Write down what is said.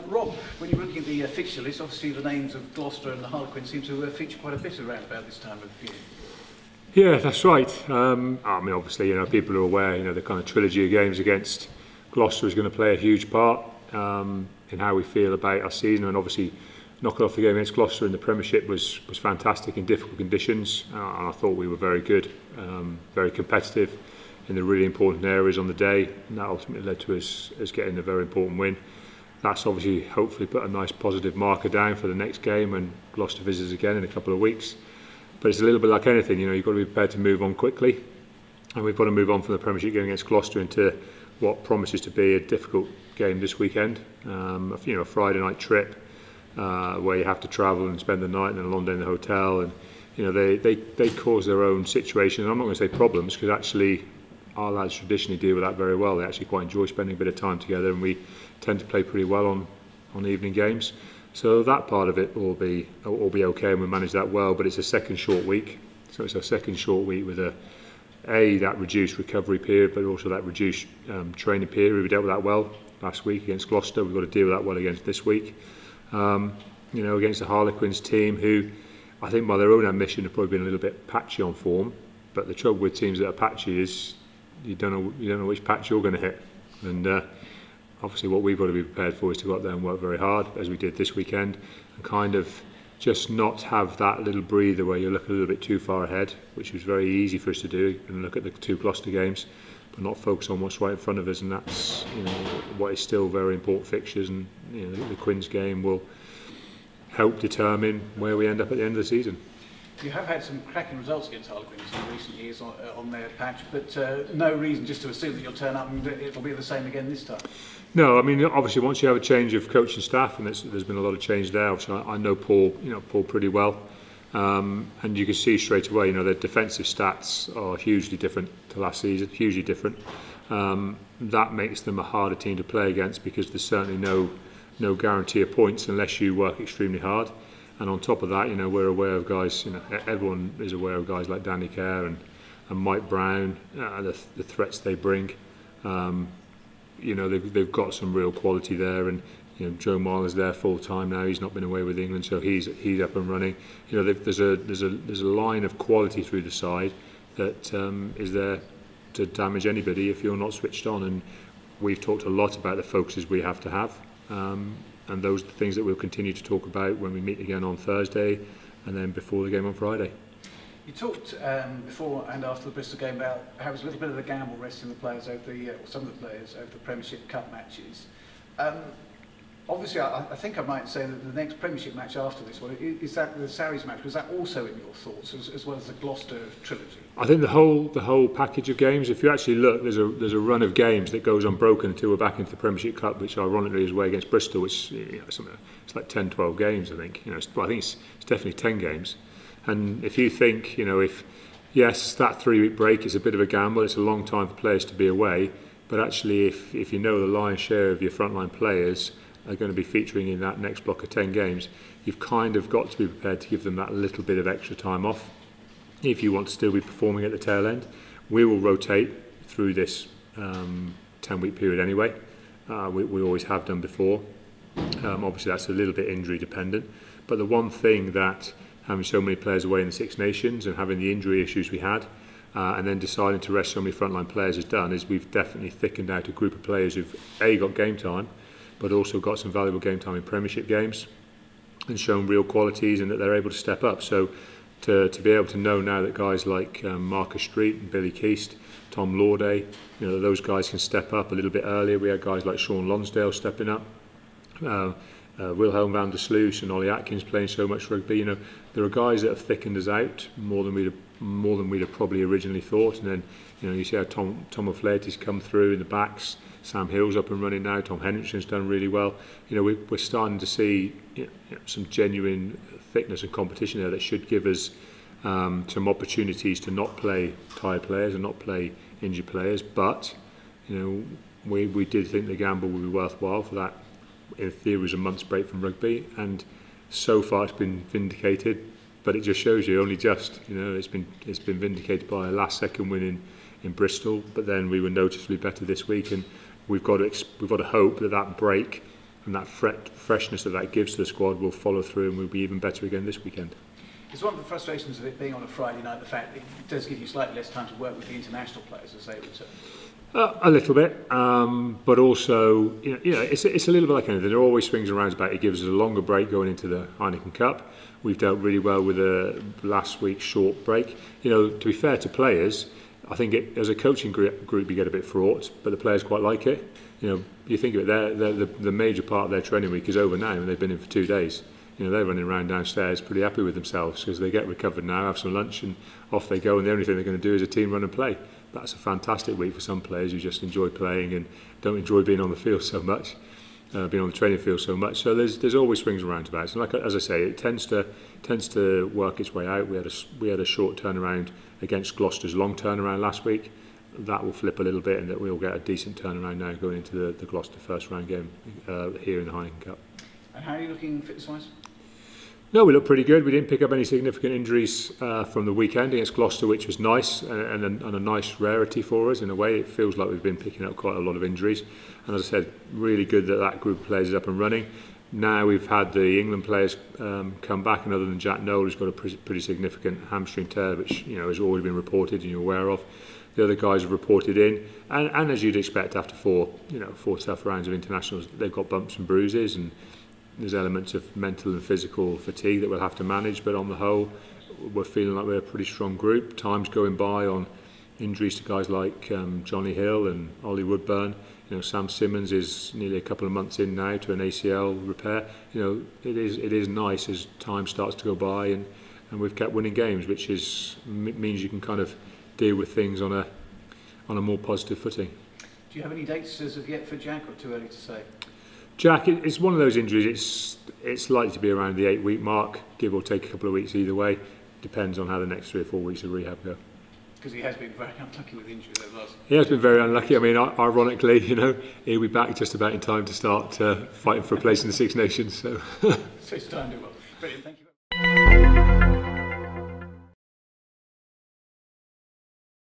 Rob, when you were looking at the fixture list, obviously the names of Gloucester and the Harlequins seem to feature quite a bit around about this time of year. Yeah, that's right. I mean, obviously, people are aware, the kind of trilogy of games against Gloucester is going to play a huge part in how we feel about our season, and obviously knocking off the game against Gloucester in the Premiership was fantastic in difficult conditions, and I thought we were very good, very competitive in the really important areas on the day, and that ultimately led to us getting a very important win. That's obviously hopefully put a nice positive marker down for the next game when Gloucester visits again in a couple of weeks. But it's a little bit like anything, you've got to be prepared to move on quickly, and we've got to move on from the Premiership game against Gloucester into what promises to be a difficult game this weekend. A Friday night trip where you have to travel and spend the night and then a long day in the hotel, and they cause their own situation. And I'm not going to say problems, because actually our lads traditionally deal with that very well. They actually quite enjoy spending a bit of time together, and we tend to play pretty well on evening games. So that part of it will be okay, and we manage that well. But it's a second short week, so it's a second short week with that reduced recovery period, but also that reduced training period. We dealt with that well last week against Gloucester. We've got to deal with that well against this week. Against the Harlequins team, who I think by their own admission have probably been a little bit patchy on form. But the trouble with teams that are patchy is you don't know which patch you're going to hit. And obviously what we've got to be prepared for is to go out there and work very hard, as we did this weekend, and kind of just not have that little breather where you look a little bit too far ahead, which was very easy for us to do, and look at the two Gloucester games, but not focus on what's right in front of us. And that's what is still very important fixtures, and the Quins game will help determine where we end up at the end of the season. You have had some cracking results against Harlequins in recent years on their patch, but no reason just to assume that you'll turn up and it'll be the same again this time. No, I mean, obviously once you have a change of coaching staff, and there's been a lot of change there. Obviously, I know Paul pretty well, and you can see straight away, their defensive stats are hugely different to last season, hugely different. That makes them a harder team to play against, because there's certainly no guarantee of points unless you work extremely hard. And on top of that, we're aware of guys, everyone is aware of guys like Danny Kerr and Mike Brown, the threats they bring. They've got some real quality there, and Joe Marler's there full time now. He's not been away with England, so he's up and running. There's a line of quality through the side that is there to damage anybody if you're not switched on. And we've talked a lot about the focuses we have to have. And those are the things that we'll continue to talk about when we meet again on Thursday, and then before the game on Friday. You talked before and after the Bristol game about how it was a little bit of a gamble resting the players over or some of the players over the Premiership Cup matches. Obviously, I think I might say that the next Premiership match after this one, is that the Sarries match, was that also in your thoughts, as well as the Gloucester trilogy? I think the whole package of games, if you actually look, there's a run of games that goes unbroken until we're back into the Premiership Cup, which ironically is away against Bristol, which it's like 10-12 games, I think. I think it's definitely 10 games. And if you think, yes, that 3-week break is a bit of a gamble, it's a long time for players to be away, but actually if the lion's share of your frontline players are going to be featuring in that next block of 10 games, you've kind of got to be prepared to give them that little bit of extra time off if you want to still be performing at the tail end. We will rotate through this 10-week period anyway. We always have done before. Obviously that's a little bit injury dependent, but the one thing that having so many players away in the Six Nations and having the injury issues we had, and then deciding to rest so many frontline players has done, is we've definitely thickened out a group of players who've got game time, but also got some valuable game time in Premiership games and shown real qualities, and that they're able to step up. So to be able to know now that guys like Marcus Street and Billy Keast, Tom Lauday, those guys can step up a little bit earlier. We had guys like Sean Lonsdale stepping up, Wilhelm van der Sluis and Ollie Atkins playing so much rugby. There are guys that have thickened us out more than we'd have probably originally thought. And then you see how Tom O'Flaherty's come through in the backs. Sam Hill's up and running now. Tom Henrikson's done really well. We're starting to see some genuine thickness and competition there that should give us some opportunities to not play tired players and not play injured players. But we did think the gamble would be worthwhile for that. In theory, was a month's break from rugby, and so far it's been vindicated. But it just shows you, only just, it's been vindicated by a last-second win in Bristol. But then we were noticeably better this week, and we've got to hope that break that freshness that gives to the squad will follow through, and we'll be even better again this weekend. Is one of the frustrations of it being on a Friday night the fact that it does give you slightly less time to work with the international players as they return? A little bit, but also, it's a little bit like anything. There are always swings and roundabouts. It gives us a longer break going into the Heineken Cup. We've dealt really well with last week's short break. To be fair to players, I think as a coaching group you get a bit fraught, but the players quite like it. You think of it, the major part of their training week is over now, and they've been in for 2 days. They're running around downstairs pretty happy with themselves because they get recovered now, have some lunch, and off they go, and the only thing they're going to do is a team run and play. That's a fantastic week for some players who just enjoy playing and don't enjoy being on the field so much, being on the training field so much. So there's always swings and roundabouts, and as I say, it tends to work its way out. We had a short turnaround against Gloucester's long turnaround last week. That will flip a little bit, and that we'll get a decent turnaround now going into the Gloucester first round game here in the Heineken Cup. And how are you looking fitness-wise? No, we look pretty good. We didn't pick up any significant injuries from the weekend against Gloucester, which was nice and a nice rarity for us. In a way, it feels like we've been picking up quite a lot of injuries. And as I said, really good that group of players is up and running. Now we've had the England players come back, and other than Jack Noel, who's got a pretty significant hamstring tear, which has already been reported and you're aware of. The other guys have reported in, and as you'd expect after four tough rounds of internationals, they've got bumps and bruises, and there's elements of mental and physical fatigue that we'll have to manage, but on the whole we're feeling like we're a pretty strong group. Time's going by on injuries to guys like Johnny Hill and Ollie Woodburn. Sam Simmons is nearly a couple of months in now to an ACL repair. It is nice as time starts to go by, and we've kept winning games, which means you can kind of deal with things on a more positive footing. Do you have any dates as of yet for Jack, or too early to say? Jack, it's one of those injuries. It's likely to be around the 8-week mark, give or take a couple of weeks either way. Depends on how the next 3 or 4 weeks of rehab go. Because he has been very unlucky with injuries over the last. He has been very unlucky. I mean, ironically, he'll be back just about in time to start fighting for a place in the Six Nations. So it's time to well. Brilliant. Thank you.